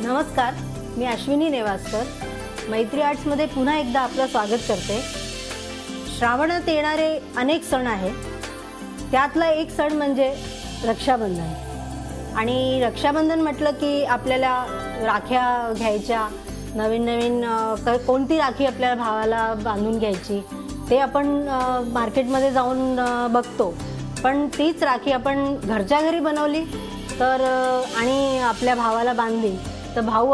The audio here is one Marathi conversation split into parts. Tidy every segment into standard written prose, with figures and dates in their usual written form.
नमस्कार, मी अश्विनी नेवासकर मैत्री आर्ट्समध्ये पुन्हा एकदा आपलं स्वागत करते। श्रावणात येणारे अनेक सण आहेत, त्यातला एक सण म्हणजे रक्षाबंधन। आणि रक्षाबंधन म्हटलं की आपल्याला राख्या घ्यायच्या, नवीन नवीन कोणती राखी आपल्या भावाला बांधून घ्यायची ते आपण मार्केटमध्ये जाऊन बघतो। पण तीच राखी आपण घरच्या घरी बनवली तर आणि आपल्या भावाला बांधली तर भाऊ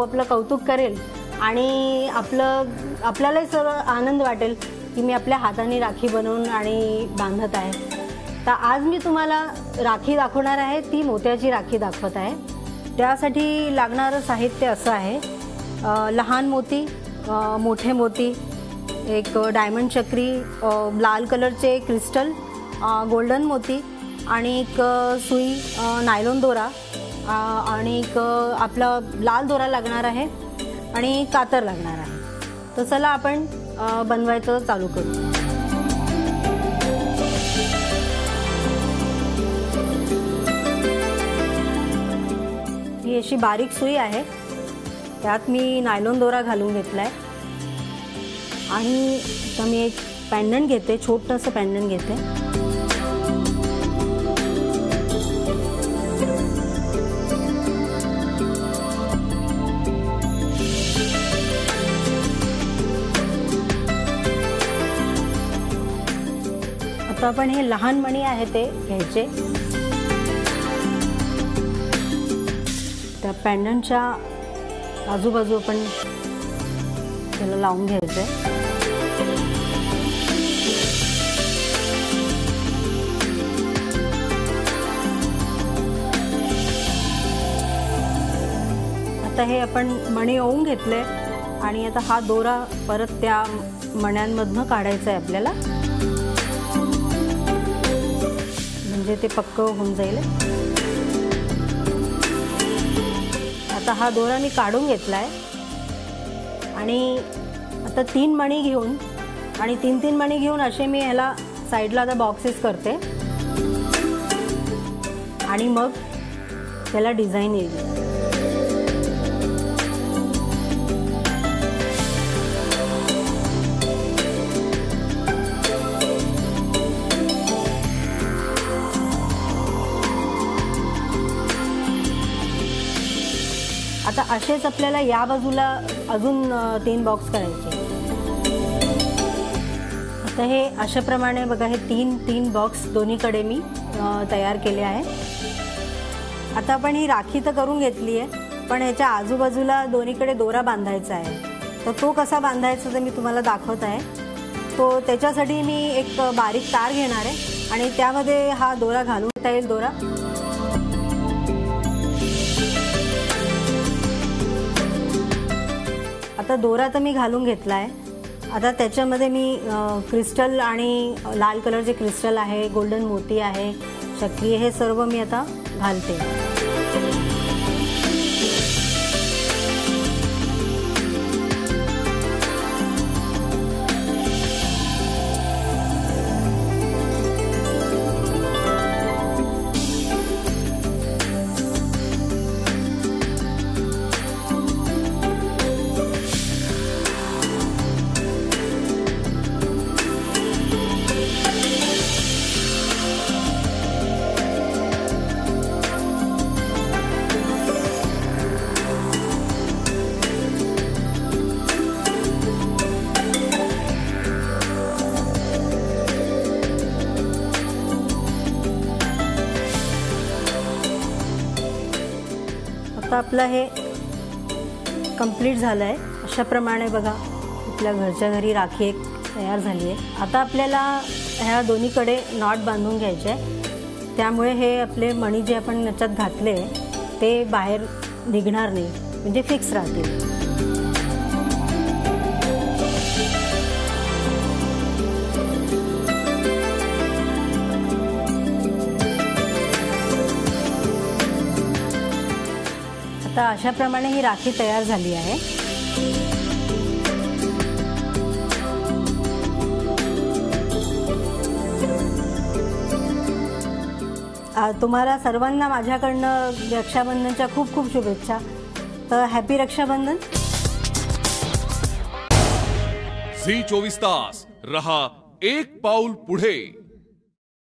आपलं कौतुक करेल आणि आपल्यालाही सर्व आनंद वाटेल की मी आपल्या हाताने राखी बनवून आणि बांधत आहे। तर आज मी तुम्हाला राखी दाखवणार आहे, ती मोत्याची राखी दाखवत आहे। त्यासाठी लागणारं साहित्य असं आहे, लहान मोती, मोठे मोती, एक डायमंड चक्री, लाल कलरचे क्रिस्टल, गोल्डन मोती आणि एक सुई, नायलॉन दोरा आणि एक आपला लाल दोरा लागणार आहे आणि कातर लागणार आहे। तर चला आपण बनवायचं चालू करू। ही अशी बारीक सुई आहे, त्यात मी नायलॉन दोरा घालून घेतलाय आणि आता मी एक पेंडंट घेते, छोटंसं पेंडंट घेते। आता आपण हे लहान मणी आहे ते घ्यायचे, त्या पेंडंटच्या आजूबाजू आपण त्याला लावून घ्यायचे। आता हे आपण मणी ओवून घेतले आणि आता हा दोरा परत त्या मण्यांमधनं काढायचा आहे आपल्याला, म्हणजे ते पक्क होऊन जाईल। आता हा दोरा मी काढून घेतलाय आणि आता 3 मणी घेऊन आणि 3 मणी घेऊन असे मी ह्याला साईडला आता बॉक्सेस करते आणि मग त्याला डिझाईन येईल। आता असेच आपल्याला या बाजूला अजून 3 बॉक्स करायचे। आता हे अशाप्रमाणे बघा, हे 3 बॉक्स दोन्हीकडे मी तयार केले आहे। आता आपण ही राखी तर करून घेतली आहे, पण ह्याच्या आजूबाजूला दोन्हीकडे दोरा बांधायचा आहे। तर तो कसा बांधायचा ते मी तुम्हाला दाखवत आहे। तो त्याच्यासाठी मी एक बारीक तार घेणार आहे आणि त्यामध्ये हा दोरा घालून घेता येईल दोरा। आता दोरा तर मी घालून घेतला आहे। आता त्याच्यामध्ये मी क्रिस्टल आणि लाल कलरचे क्रिस्टल आहे, गोल्डन मोती आहे, चक्री, हे सर्व मी आता घालते। आता आपलं हे कंप्लीट झालं आहे। अशाप्रमाणे बघा आपल्या घरच्या घरी राखी एक तयार झाली आहे। आता आपल्याला ह्या दोन्हीकडे नॉट बांधून घ्यायचे आहे, त्यामुळे हे आपले मणी जे आपण याच्यात घातले ते बाहेर निघणार नाही, म्हणजे फिक्स राहतील। आता अशाप्रमाणे ही राखी तयार झाली आहे। तुम्हाला सर्वांना माझ्याकडनं रक्षाबंधनच्या खूप खूप शुभेच्छा. तर हॅपी रक्षाबंधन. झी 24 तास रहा एक पाऊल पुढे.